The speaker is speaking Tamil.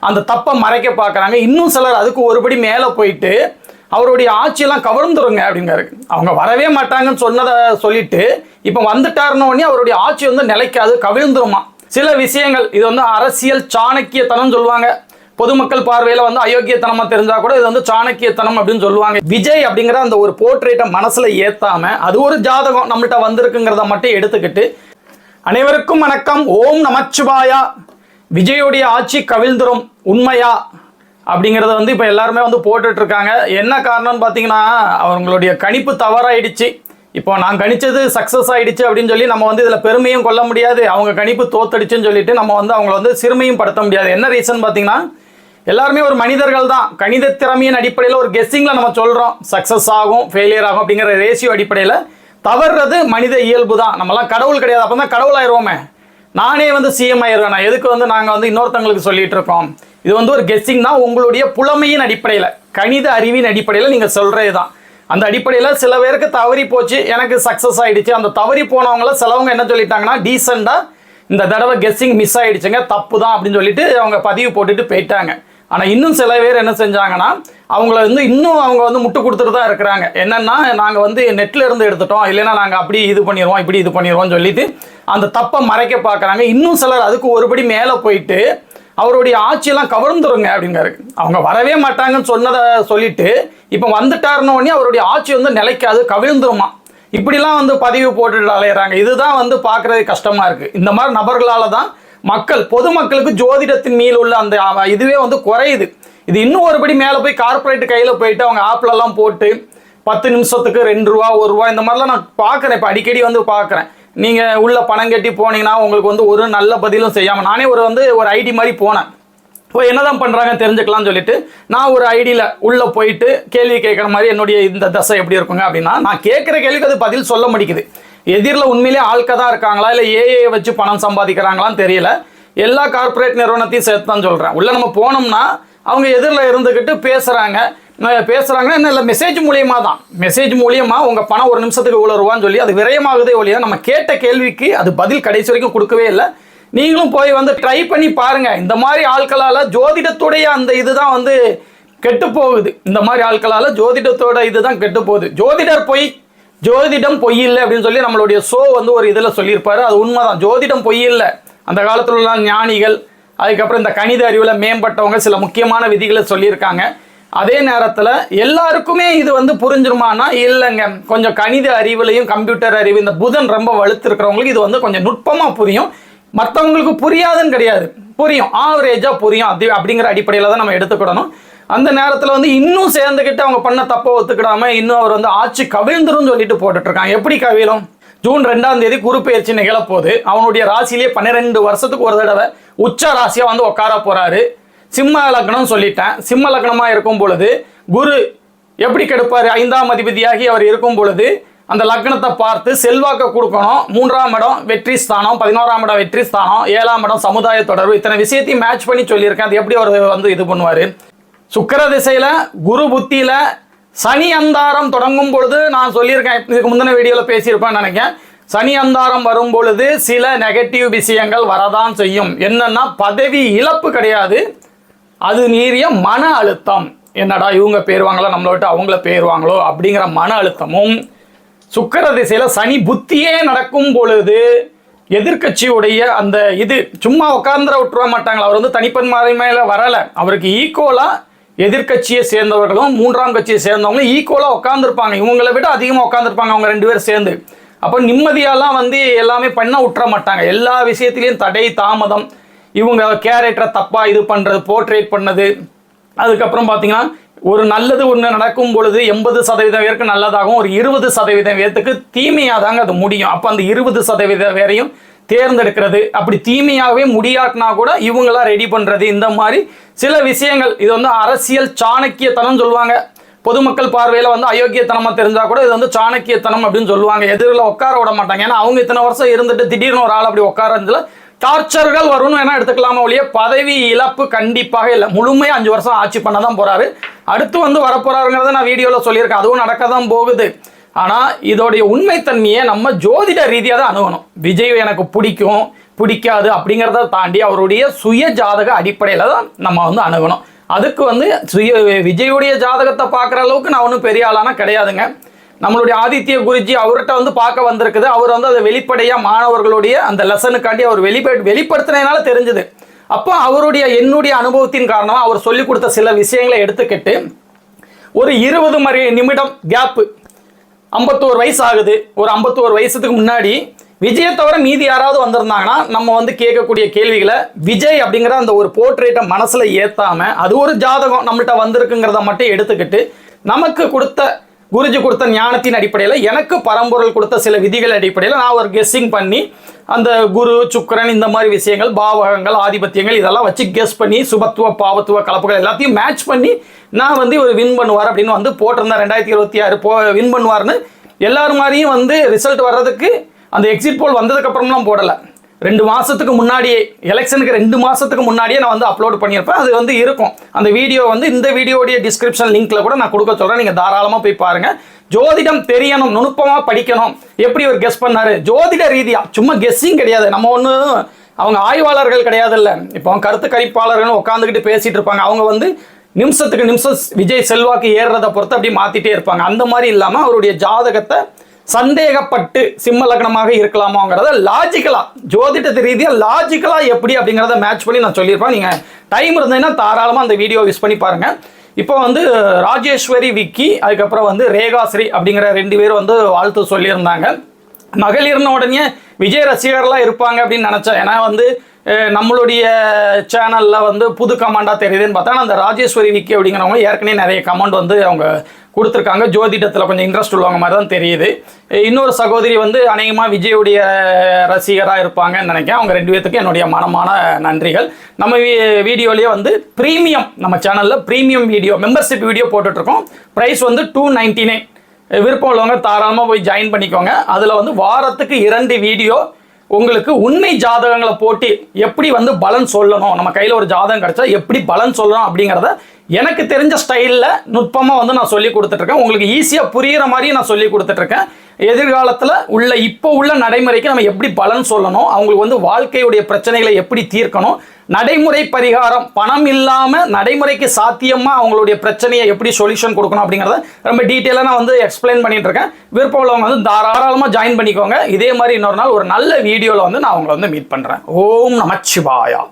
அந்த தப்பை மறைக்க பார்க்குறாங்க. இன்னும் சிலர் அதுக்கு ஒருபடி மேலே போயிட்டு அவருடைய ஆட்சியெல்லாம் கவர்ந்துருங்க அப்படிங்கிறாரு. அவங்க வரவே மாட்டாங்கன்னு சொன்னதை சொல்லிட்டு இப்போ வந்துட்டாருன்னே அவருடைய ஆட்சி வந்து நிலைக்காது, கவிழ்ந்துருமா. சில விஷயங்கள் இது வந்து அரசியல் சாணக்கியத்தனம் சொல்லுவாங்க. பொதுமக்கள் பார்வையில் வந்து அயோக்கியத்தனமா தெரிஞ்சா கூட இது வந்து சாணக்கியத்தனம் அப்படின்னு சொல்லுவாங்க. விஜய் அப்படிங்கிற அந்த ஒரு போர்ட்ரேட்டை மனசுல ஏத்தாம அது ஒரு ஜாதகம் நம்மள்கிட்ட வந்திருக்குங்கிறத மட்டும் எடுத்துக்கிட்டு, அனைவருக்கும் வணக்கம், ஓம் நமச்சிவாயா. விஜயோடைய ஆட்சி கவிழ்ந்துரும் உண்மையா அப்படிங்கிறத வந்து இப்போ எல்லாருமே வந்து போட்டுட்டு இருக்காங்க. என்ன காரணம்னு பார்த்தீங்கன்னா, அவங்களுடைய கணிப்பு தவறாயிடுச்சு. இப்போ நான் கணிச்சது சக்ஸஸ் ஆயிடுச்சு அப்படின்னு சொல்லி நம்ம வந்து இதில் பெருமையும் கொள்ள முடியாது. அவங்க கணிப்பு தோத்தடிச்சுன்னு சொல்லிட்டு நம்ம வந்து அவங்கள வந்து சிறுமையும் படுத்த முடியாது. என்ன ரீசன் பார்த்தீங்கன்னா, எல்லாருமே ஒரு மனிதர்கள் தான். கணித திறமையின் அடிப்படையில் ஒரு கெஸ்ஸிங்கில் நம்ம சொல்கிறோம் சக்ஸஸ் ஆகும் ஃபெயிலியர் ஆகும் அப்படிங்கிற ரேஷியோ அடிப்படையில் தவறுறது மனித இயல்பு தான். நம்மலாம் கடவுள் கிடையாது. அப்போ தான் கடவுள் ஆயிடுவோமே. நானே வந்து சிஎம் ஆயிடுவேன். எதுக்கு வந்து நாங்கள் வந்து இன்னொருத்தங்களுக்கு சொல்லிட்டு இருக்கோம். இது வந்து ஒரு கெஸ்ஸிங் தான். உங்களுடைய புலமையின் அடிப்படையில், கணித அறிவின் அடிப்படையில் நீங்கள் சொல்கிறது தான். அந்த அடிப்படையில் சில பேருக்கு தவறி போச்சு, எனக்கு சக்ஸஸ் ஆகிடுச்சு. அந்த தவறி போனவங்கள சிலவங்க என்ன சொல்லிட்டாங்கன்னா, டீசெண்டாக இந்த தடவை கெஸ்ஸிங் மிஸ் ஆகிடுச்சுங்க, தப்பு தான் அப்படின்னு சொல்லிட்டு அவங்க பதிவு போட்டுட்டு போயிட்டாங்க. ஆனால் இன்னும் சில பேர் என்ன செஞ்சாங்கன்னா, அவங்கள வந்து இன்னும் அவங்க வந்து முட்டு கொடுத்துட்டு தான் இருக்கிறாங்க. என்னென்னா, நாங்கள் வந்து நெட்டில் இருந்து எடுத்துட்டோம், இல்லைன்னா நாங்கள் அப்படி இது பண்ணிடுவோம் இப்படி இது பண்ணிடுவோம்னு சொல்லிட்டு அந்த தப்பை மறைக்க பார்க்குறாங்க. இன்னும் சிலர் அதுக்கு ஒருபடி மேலே போயிட்டு அவருடைய ஆட்சியெல்லாம் கவர்ந்துருங்க அப்படிங்கிறாரு. அவங்க வரவே மாட்டாங்கன்னு சொன்னதை சொல்லிட்டு இப்போ வந்துட்டாருன்னே அவருடைய ஆட்சி வந்து நிலைக்காது, கவிழ்ந்துருமா. இப்படிலாம் வந்து பதிவு போட்டுட்டு அலையிறாங்க. இதுதான் வந்து பார்க்குறது கஷ்டமாக இருக்குது. இந்த மாதிரி நபர்களால் தான் பொதுமக்களுக்கு ஜோதிடத்தின் மீது உள்ள அந்த இதுவே வந்து குறையுது. இது இன்னும் ஒருபடி மேலே போய் கார்பரேட் கையில் போயிட்டு அவங்க ஆப்லெல்லாம் போட்டு 10 நிமிஷத்துக்கு 2 ரூபா 1 ரூபா இந்த மாதிரிலாம் நான் பார்க்குறேன். இப்போ அடிக்கடி வந்து பார்க்குறேன். நீங்கள் உள்ள பணம் கட்டி போனீங்கன்னா உங்களுக்கு வந்து ஒரு நல்ல பதிலும் செய்யாமல், நானே ஒரு ஐடி மாதிரி போனேன். இப்போ என்னதான் பண்ணுறாங்கன்னு தெரிஞ்சுக்கலாம்னு சொல்லிட்டு நான் ஒரு ஐடியில் உள்ளே போயிட்டு கேள்வி கேட்குற மாதிரி என்னுடைய இந்த தசை எப்படி இருக்குங்க அப்படின்னா, நான் கேட்குற கேள்விக்கு அது பதில் சொல்ல முடிக்குது. எதிரில் உண்மையிலே ஆட்க தான் இருக்காங்களா இல்லை ஏஏ வச்சு பணம் சம்பாதிக்கிறாங்களான்னு தெரியல. எல்லா கார்பரேட் நிறுவனத்தையும் சேர்த்து தான் சொல்கிறேன். உள்ளே நம்ம போனோம்னா அவங்க எதிரில் இருந்துக்கிட்டு பேசுகிறாங்கன்னா என்ன இல்லை, மெசேஜ் மூலியமாக தான். மெசேஜ் மூலியமாக உங்கள் பணம் 1 நிமிஷத்துக்கு இவ்வளோ ரூபான்னு சொல்லி அது விரயமாகுதே ஒழிய நம்ம கேட்ட கேள்விக்கு அது பதில் கடைசி வரைக்கும் கொடுக்கவே இல்லை. நீங்களும் போய் வந்து ட்ரை பண்ணி பாருங்கள். இந்த மாதிரி ஆட்களால் ஜோதிடத்துடைய அந்த இதுதான் வந்து கெட்டு போகுது. இந்த மாதிரி ஆட்களால் ஜோதிடத்தோட இதுதான் கெட்டு போகுது. ஜோதிடம் பொய் இல்லை அப்படின்னு சொல்லி நம்மளுடைய ஷோ வந்து ஒரு இதில் சொல்லியிருப்பாரு. அது உண்மைதான். ஜோதிடம் பொய் இல்லை. அந்த காலத்தில் உள்ள ஞானிகள், அதுக்கப்புறம் இந்த கணித அறிவில் மேம்பட்டவங்க சில முக்கியமான விதிகளை சொல்லியிருக்காங்க. அதே நேரத்தில் எல்லாருக்குமே இது வந்து புரிஞ்சிருமானா இல்லைங்க. கொஞ்சம் கணித அறிவுலையும் கம்ப்யூட்டர் அறிவு, இந்த புதன் ரொம்ப வலுத்து இருக்கிறவங்களுக்கு இது வந்து கொஞ்சம் நுட்பமாக புரியும். மற்றவங்களுக்கு புரியாதுன்னு கிடையாது, புரியும், ஆவரேஜாக புரியும். அப்படிங்கிற அடிப்படையில் தான் நம்ம எடுத்துக்கிடணும். அந்த நேரத்தில் வந்து இன்னும் சேர்ந்துக்கிட்டு அவங்க பண்ண தப்பை ஒத்துக்கிடாம இன்னும் அவர் வந்து ஆட்சி கவிழ்ந்துரும் சொல்லிட்டு போட்டுட்டு இருக்காங்க. எப்படி கவிழும்? ஜூன் 2ஆம் தேதி குரு பெயர்ச்சி நிகழப்போகுது. அவனுடைய ராசியிலே 12 வருஷத்துக்கு ஒரு தடவை உச்ச ராசியாக வந்து உட்கார போறாரு. சிம்ம லக்னம் சொல்லிட்டேன். சிம்ம லக்னமாக இருக்கும் பொழுது குரு எப்படி கெடுப்பார்? 5ஆம் அதிபதியாகி அவர் இருக்கும் பொழுது அந்த லக்னத்தை பார்த்து செல்வாக்க கொடுக்கணும். 3ஆம் இடம் வெற்றி ஸ்தானம், 11ஆம் இடம் வெற்றி ஸ்தானம், 7ஆம் இடம் சமுதாய தொடர்பு, இத்தனை விஷயத்தையும் மேட்ச் பண்ணி சொல்லியிருக்கேன். அது எப்படி அவர் வந்து இது பண்ணுவார்? சுக்கிர திசையில் குரு புத்தியில் சனி அந்தாரம் தொடங்கும் பொழுது நான் சொல்லியிருக்கேன், இதுக்கு முந்தின வீடியோவில் பேசியிருப்பேன் நினைக்கிறேன். சனி அந்தாரம் வரும் பொழுது சில நெகட்டிவ் விஷயங்கள் வரதான் செய்யும். என்னன்னா, பதவி இழப்பு கிடையாது, அது மீறிய மன அழுத்தம். என்னடா இவங்க பேருவாங்களோ நம்மளை விட்டு அவங்கள பேருவாங்களோ அப்படிங்கிற மன அழுத்தமும், சுக்கிர திசையில் சனி புத்தியே நடக்கும் பொழுது எதிர்கட்சியுடைய அந்த இது சும்மா உட்கார்ந்துட விட்டுருவ மாட்டாங்களா. அவர் வந்து தனிப்பன்மையில வரலை. அவருக்கு ஈக்குவலாக எதிர்கட்சியை சேர்ந்தவர்களும் 3ஆம் கட்சியை சேர்ந்தவங்களும் ஈக்குவலாக உட்காந்துருப்பாங்க. இவங்களை விட அதிகமாக உட்காந்துருப்பாங்க அவங்க 2 பேரும் சேர்ந்து. அப்போ நிம்மதியெல்லாம் வந்து எல்லாமே பண்ண விட்டுற மாட்டாங்க. எல்லா விஷயத்திலையும் தடை தாமதம், இவங்க கேரக்டரை தப்பாக இது பண்ணுறது, போர்ட்ரேட் பண்ணது. அதுக்கப்புறம் பார்த்தீங்கன்னா, ஒரு நல்லது ஒன்று நடக்கும் பொழுது 80% பேருக்கு நல்லதாகும், ஒரு 20% பேருக்கு தீமையாக தாங்க அது முடியும். அப்போ அந்த 20% பேரையும் தேர்ந்தெடுக்கிறது, அப்படி தீமையாகவே முடியாட்டினா கூட இவங்களாம் ரெடி பண்ணுறது, இந்த மாதிரி சில விஷயங்கள். இது வந்து அரசியல் சாணக்கியத்தனம் சொல்லுவாங்க. பொதுமக்கள் பார்வையில் வந்து அயோக்கியத்தனமாக தெரிஞ்சால் கூட இது வந்து சாணக்கியத்தனம் அப்படின்னு சொல்லுவாங்க. எதிரில் உட்கார விட மாட்டாங்க. ஏன்னா அவங்க இத்தனை வருஷம் இருந்துட்டு திடீர்னு ஒரு ஆள் அப்படி உட்காரதுல டார்ச்சர்கள் வரும்னு வேணா எடுத்துக்கலாமா ஒழிய பதவி இழப்பு கண்டிப்பாக இல்லை. முழுமையாக 5 வருஷம் ஆட்சி பண்ண தான் போகிறாரு. அடுத்து வந்து வரப்போறாருங்கிறத நான் வீடியோவில் சொல்லியிருக்கேன். அதுவும் நடக்க தான் போகுது. ஆனால் இதோடைய உண்மைத்தன்மையை நம்ம ஜோதிட ரீதியாக தான் அணுகணும். விஜய் எனக்கு பிடிக்கும், பிடிக்காது அப்படிங்கிறத தாண்டி அவருடைய சுய ஜாதக அடிப்படையில் தான் நம்ம வந்து அணுகணும். அதுக்கு வந்து விஜயுடைய ஜாதகத்தை பார்க்குற அளவுக்கு நான் ஒன்றும் பெரிய ஆளானா கிடையாதுங்க. நம்மளுடைய ஆதித்ய குருஜி அவர்கிட்ட வந்து பார்க்க வந்திருக்குது. அவர் வந்து அதை வெளிப்படையாக மாணவர்களுடைய அந்த லெசனுக்காண்டி அவர் வெளிப்படுத்தினால தெரிஞ்சுது. அப்போ என்னுடைய அனுபவத்தின் காரணமாக அவர் சொல்லிக் கொடுத்த சில விஷயங்களை எடுத்துக்கிட்டு ஒரு 20 நிமிடம் கேப்பு, 51 வயசு ஆகுது, ஒரு 51 வயசுக்கு முன்னாடி விஜயை தவிர மீதி யாராவது வந்திருந்தாங்கன்னா நம்ம வந்து கேட்கக்கூடிய கேள்விகளை விஜய் அப்படிங்கிற அந்த ஒரு போர்ட்ரேட்டை மனசில் ஏற்றாமல் அது ஒரு ஜாதகம் நம்மள்கிட்ட வந்திருக்குங்கிறத மட்டும் எடுத்துக்கிட்டு நமக்கு குருஜி கொடுத்த ஞானத்தின் அடிப்படையில் எனக்கு பரம்பொருள் கொடுத்த சில விதிகள் அடிப்படையில் நான் ஒரு கெஸ்ஸிங் பண்ணி அந்த குரு சுக்கிரன் இந்த மாதிரி விஷயங்கள் பாவகங்கள் ஆதிபத்தியங்கள் இதெல்லாம் வச்சு கெஸ் பண்ணி சுபத்துவ பாவத்துவ கலப்புகள் எல்லாத்தையும் மேட்ச் பண்ணி நான் வந்து ஒரு வின் பண்ணுவார் அப்படின்னு வந்து போட்டிருந்தேன். 2026 வின் பண்ணுவார்னு எல்லாரும் மாதிரியும் வந்து ரிசல்ட் வர்றதுக்கு அந்த எக்ஸிட் போல் வந்ததுக்கு அப்புறம்லாம் போடலை. 2 மாதத்துக்கு முன்னாடியே, எலெக்ஷனுக்கு 2 மாதத்துக்கு முன்னாடியே நான் வந்து அப்லோட் பண்ணியிருப்பேன். அது வந்து இருக்கும். அந்த வீடியோ வந்து இந்த வீடியோடைய டிஸ்கிரிப்ஷன் லிங்க்ல கூட நான் கொடுக்க சொல்கிறேன். நீங்கள் தாராளமாக போய் பாருங்கள். ஜோதிடம் தெரியணும், நுணுப்பமாக படிக்கணும், எப்படி ஒரு கெஸ் பண்ணாரு ஜோதிட ரீதியாக, சும்மா கெஸ்ஸிங் கிடையாது. நம்ம ஒன்று அவங்க ஆய்வாளர்கள் கிடையாது. இல்லை இப்போ கருத்து கணிப்பாளர்கள் உட்காந்துக்கிட்டு பேசிகிட்டு இருப்பாங்க. அவங்க வந்து நிமிஷத்துக்கு நிமிஷம் விஜய் செல்வாக்கு ஏறுறதை பொறுத்து அப்படி மாற்றிட்டே இருப்பாங்க. அந்த மாதிரி இல்லாமல் அவருடைய ஜாதகத்தை சந்தேகப்பட்டு சிம்ம லக்னமாக இருக்கலாமாங்கிறத லாஜிக்கலாக ஜோதிடத்து ரீதியாக லாஜிக்கலாக எப்படி அப்படிங்கிறத மேட்ச் பண்ணி நான் சொல்லியிருப்பேன். நீங்கள் டைம் இருந்ததுன்னா தாராளமாக அந்த வீடியோ யூஸ் பண்ணி பாருங்கள். இப்போ வந்து ராஜேஸ்வரி விக்கி, அதுக்கப்புறம் வந்து ரேகாஸ்ரீ அப்படிங்கிற 2 பேர் வந்து வாழ்த்து சொல்லியிருந்தாங்க. மகளிர்ன உடனே விஜய் ரசிகர்லாம் இருப்பாங்க அப்படின்னு நினச்சேன். ஏன்னா வந்து நம்மளுடைய சேனலில் வந்து புது கமெண்டாக தெரியுதுன்னு பார்த்தா அந்த ராஜேஸ்வரி விக்கி அப்படிங்கிறவங்க ஏற்கனவே நிறைய கமெண்ட் வந்து அவங்க கொடுத்துருக்காங்க. ஜோதிடத்தில் கொஞ்சம் இன்ட்ரெஸ்ட் உள்ளவங்க மாதிரி தான் தெரியுது. இன்னொரு சகோதரி வந்து அநேகமாக விஜயுடைய ரசிகராக இருப்பாங்கன்னு நினைக்கிறேன். அவங்க 2 பேர்த்துக்கும் என்னுடைய மனமான நன்றிகள். நம்ம வீடியோலேயே வந்து ப்ரீமியம், நம்ம சேனலில் ப்ரீமியம் வீடியோ மெம்பர்ஷிப் வீடியோ போட்டுட்ருக்கோம். ப்ரைஸ் வந்து 299. விருப்பம் உள்ளவங்க தாராளமாக போய் ஜாயின் பண்ணிக்கோங்க. அதில் வந்து வாரத்துக்கு 2 வீடியோ உங்களுக்கு உண்மை ஜாதகங்களை போட்டு எப்படி வந்து பலன் சொல்லணும், நம்ம கையில் ஒரு ஜாதகம் கிடைச்சா எப்படி பலன் சொல்லணும் அப்படிங்கிறத எனக்கு தெரிஞ்ச ஸ்டைலில் நுட்பமாக வந்து நான் சொல்லி கொடுத்துட்ருக்கேன். உங்களுக்கு ஈஸியாக புரிகிற மாதிரி நான் சொல்லி கொடுத்துட்ருக்கேன். எதிர்காலத்தில் இப்போ உள்ள நடைமுறைக்கு நம்ம எப்படி பலன் சொல்லணும், அவங்களுக்கு வந்து வாழ்க்கையுடைய பிரச்சனைகளை எப்படி தீர்க்கணும், நடைமுறை பரிகாரம், பணம் இல்லாமல் நடைமுறைக்கு சாத்தியமாக அவங்களுடைய பிரச்சனையை எப்படி சொல்யூஷன் கொடுக்கணும் அப்படிங்கிறத ரொம்ப டீட்டெயிலாக நான் வந்து எக்ஸ்பிளைன் பண்ணிட்டு இருக்கேன். விருப்பம் உள்ளவங்க வந்து தாராளமாக ஜாயின் பண்ணிக்கோங்க. இதே மாதிரி இன்னொரு நாள் ஒரு நல்ல வீடியோவில் வந்து நான் அவங்களை வந்து மீட் பண்ணுறேன். ஓம் நமச்சிவாயா.